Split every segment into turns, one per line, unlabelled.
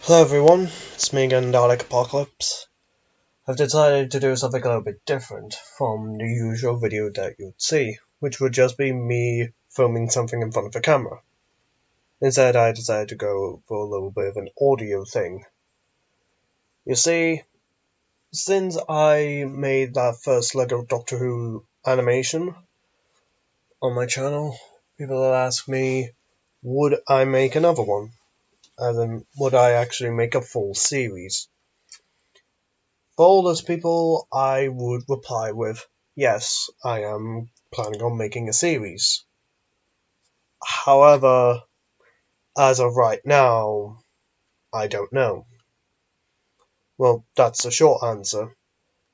Hello everyone, it's me again, Dalek Apocalypse. I've decided to do something a little bit different from the usual video that you'd see, which would just be me filming something in front of a camera. Instead, I decided to go for a little bit of an audio thing. You see, since I made that first LEGO Doctor Who animation on my channel, people have asked me, would I make another one? As in, would I actually make a full series? For all those people, I would reply with, yes, I am planning on making a series. However, as of right now, I don't know. Well, that's the short answer.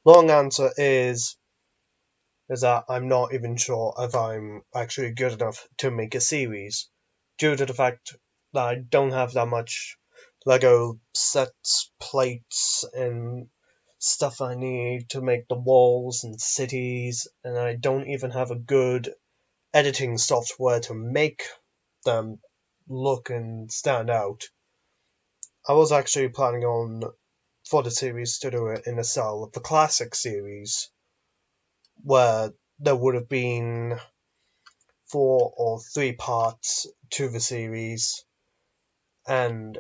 Long answer is that I'm not even sure if I'm actually good enough to make a series, due to the fact that I don't have that much LEGO sets, plates, and stuff I need to make the walls and cities, and I don't even have a good editing software to make them look and stand out. I was actually planning on, for the series, to do it in the style of the classic series, where there would have been 4 or 3 parts to the series, and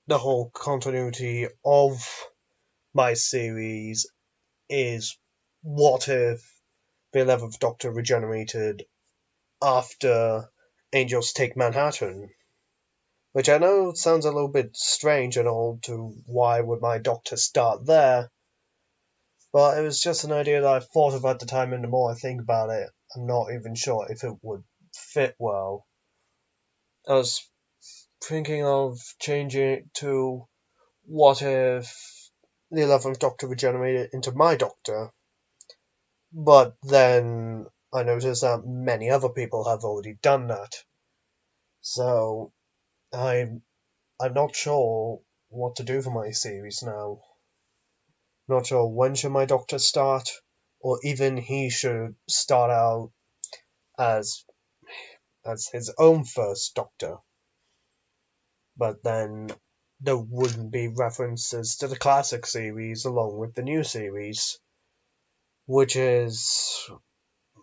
the whole continuity of my series is what if the 11th Doctor regenerated after Angels Take Manhattan, which I know sounds a little bit strange and all to why would my Doctor start there, but it was just an idea that I thought of at the time, and the more I think about it, I'm not even sure if it would fit well. I was thinking of changing it to what if the 11th Doctor regenerated into my Doctor, but then I noticed that many other people have already done that. So I'm not sure what to do for my series now. Not sure when should my Doctor start, or even he should start out as his own first Doctor. But then there wouldn't be references to the classic series along with the new series, which is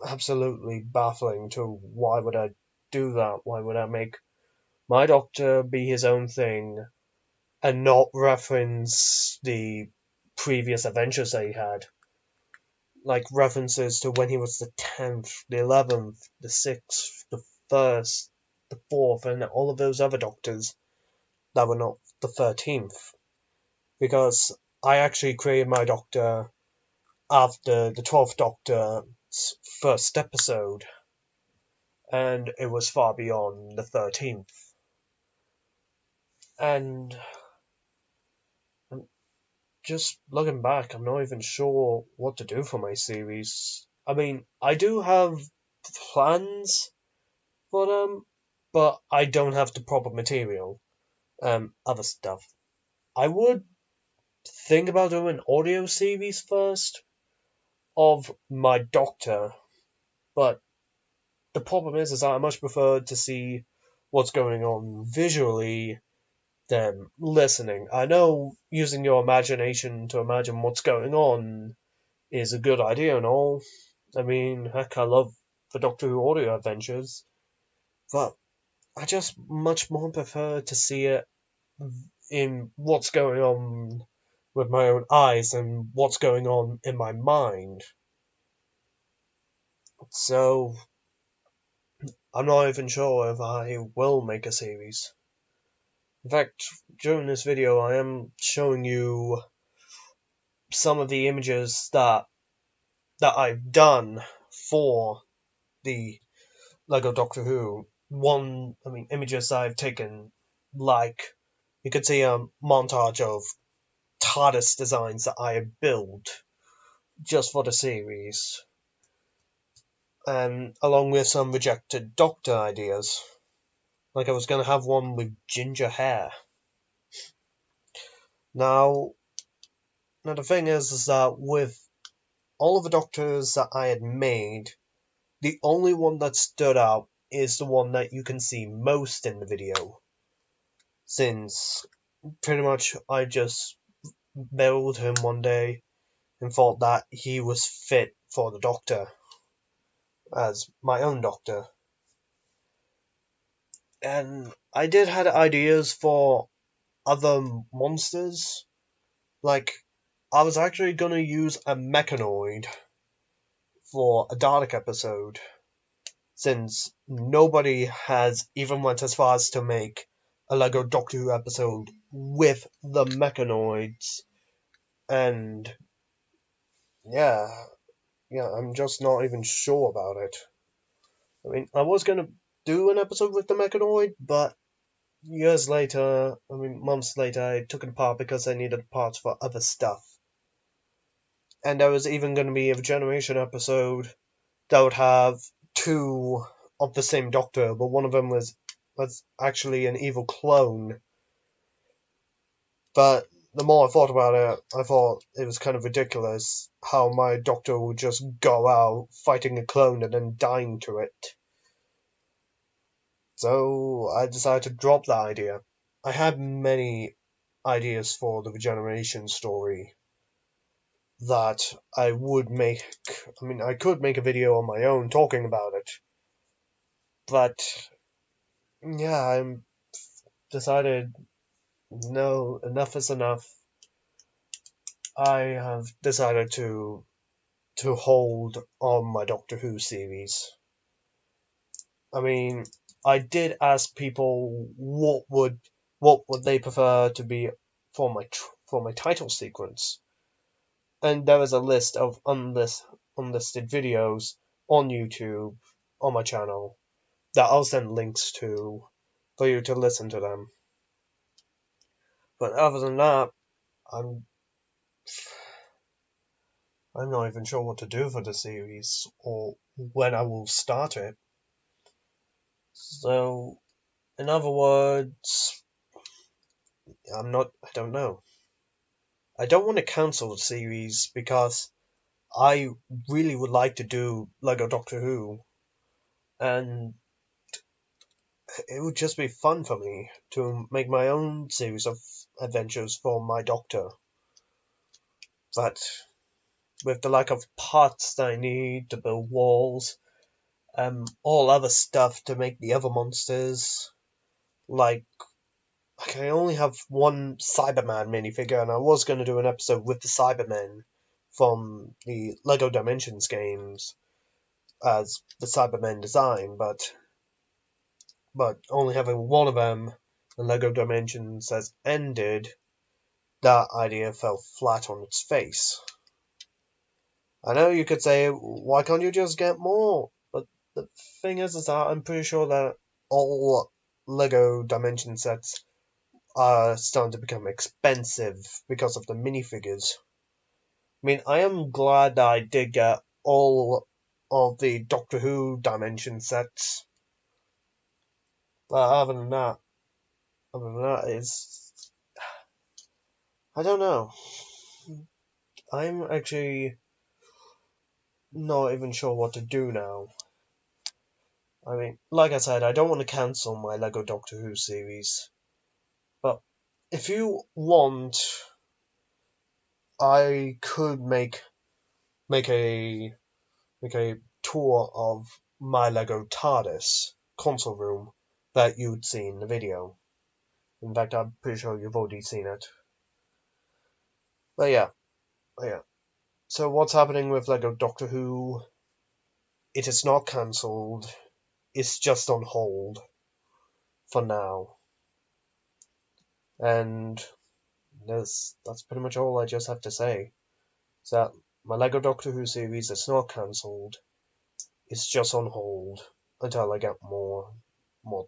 absolutely baffling to why would I do that? Why would I make my Doctor be his own thing and not reference the previous adventures that he had? Like references to when he was the 10th, the 11th, the 6th, the 1st, the 4th, and all of those other Doctors that were not the 13th. Because I actually created my Doctor after the 12th Doctor's first episode, and it was far beyond the 13th. And just looking back, I'm not even sure what to do for my series. I mean, I do have plans for them, but I don't have the proper material. Other stuff. I would think about doing an audio series first of my Doctor, but the problem is that I much prefer to see what's going on visually than listening. I know using your imagination to imagine what's going on is a good idea and all. I mean, heck, I love the Doctor Who audio adventures, but I just much more prefer to see it in what's going on with my own eyes and what's going on in my mind. So, I'm not even sure if I will make a series. In fact, during this video I am showing you some of the images that I've done for the LEGO Doctor Who. Images I've taken, like, you could see a montage of TARDIS designs that I have built just for the series, and along with some rejected Doctor ideas. Like I was going to have one with ginger hair. Now the thing is that with all of the Doctors that I had made, the only one that stood out is the one that you can see most in the video, since pretty much I just built him one day and thought that he was fit for the Doctor as my own Doctor. And I did had ideas for other monsters. Like, I was actually gonna use a mechanoid for a Dalek episode, since nobody has even went as far as to make a Lego Doctor Who episode with the mechanoids. And yeah, I'm just not even sure about it. I mean, I was gonna do an episode with the mechanoid, but months later, I took it apart because I needed parts for other stuff. And there was even going to be a Generation episode that would have two of the same Doctor, but one of them was actually an evil clone. But the more I thought about it, I thought it was kind of ridiculous how my Doctor would just go out fighting a clone and then dying to it. So I decided to drop that idea. I had many ideas for the Regeneration story that I would make. I mean, I could make a video on my own talking about it, but yeah, I'm decided no, enough is enough. I have decided to hold on my Doctor Who series. I mean, I did ask people what would they prefer to be for my title sequence, and there is a list of unlisted videos on YouTube on my channel that I'll send links to for you to listen to them. But other than that, I'm not even sure what to do for the series or when I will start it. So, in other words, I don't know. I don't want to cancel the series because I really would like to do Lego Doctor Who, and it would just be fun for me to make my own series of adventures for my Doctor. But with the lack of parts that I need to build walls, all other stuff to make the other monsters, like I only have one Cyberman minifigure, and I was going to do an episode with the Cybermen from the LEGO Dimensions games as the Cybermen design, but only having one of them in LEGO Dimensions has ended, that idea fell flat on its face. I know you could say, why can't you just get more? But the thing is that I'm pretty sure that all LEGO Dimension sets are starting to become expensive because of the minifigures. I mean, I am glad that I did get all of the Doctor Who Dimension sets. But other than that, I don't know. I'm actually not even sure what to do now. I mean, like I said, I don't want to cancel my LEGO Doctor Who series. But if you want, I could make a tour of my Lego TARDIS console room that you'd see in the video. In fact, I'm pretty sure you've already seen it. But yeah. So what's happening with Lego Doctor Who? It is not cancelled. It's just on hold for now. And that's pretty much all I just have to say. Is that my Lego Doctor Who series is not cancelled. It's just on hold until I get more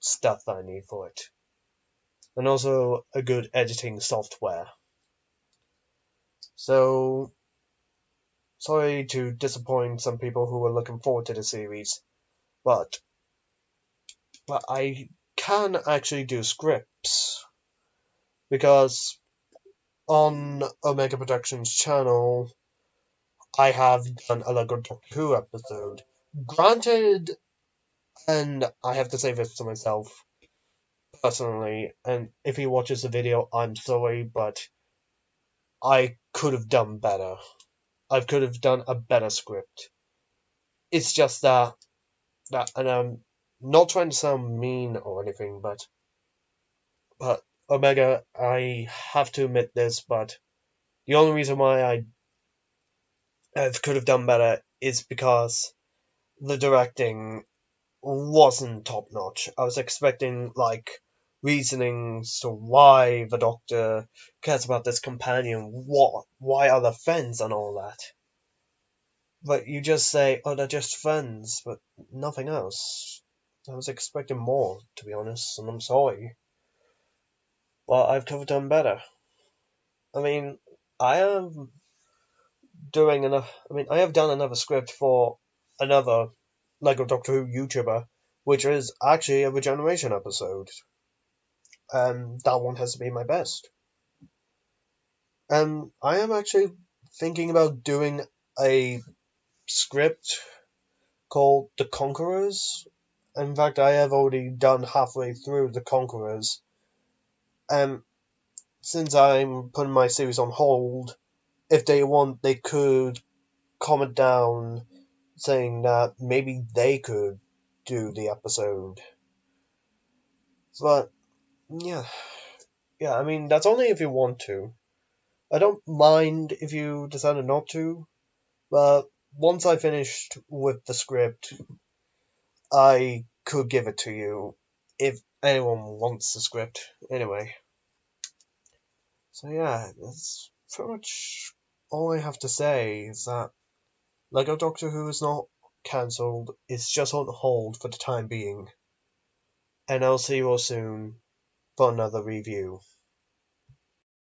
stuff that I need for it. And also a good editing software. So, sorry to disappoint some people who were looking forward to the series, but I can actually do scripts, because on Omega Productions channel, I have done a Lego Doctor Who episode. Granted, and I have to say this to myself, personally, and if he watches the video, I'm sorry, but I could have done better. I could have done a better script. It's just that, and I'm not trying to sound mean or anything, but Omega, I have to admit this, but the only reason why I could have done better is because the directing wasn't top notch. I was expecting reasonings to why the Doctor cares about this companion, why are they friends and all that. But you just say, oh, they're just friends, but nothing else. I was expecting more, to be honest, and I'm sorry. But I could have done better. I mean, I am I have done another script for another Lego Doctor Who YouTuber, which is actually a regeneration episode. And that one has to be my best. And I am actually thinking about doing a script called The Conquerors. In fact, I have already done halfway through The Conquerors. And since I'm putting my series on hold, if they want, they could comment down saying that maybe they could do the episode. But, yeah. Yeah, I mean, that's only if you want to. I don't mind if you decided not to, but once I finished with the script, I could give it to you if anyone wants the script. Anyway. So yeah, that's pretty much all I have to say is that Lego Doctor Who is not cancelled, it's just on hold for the time being. And I'll see you all soon for another review.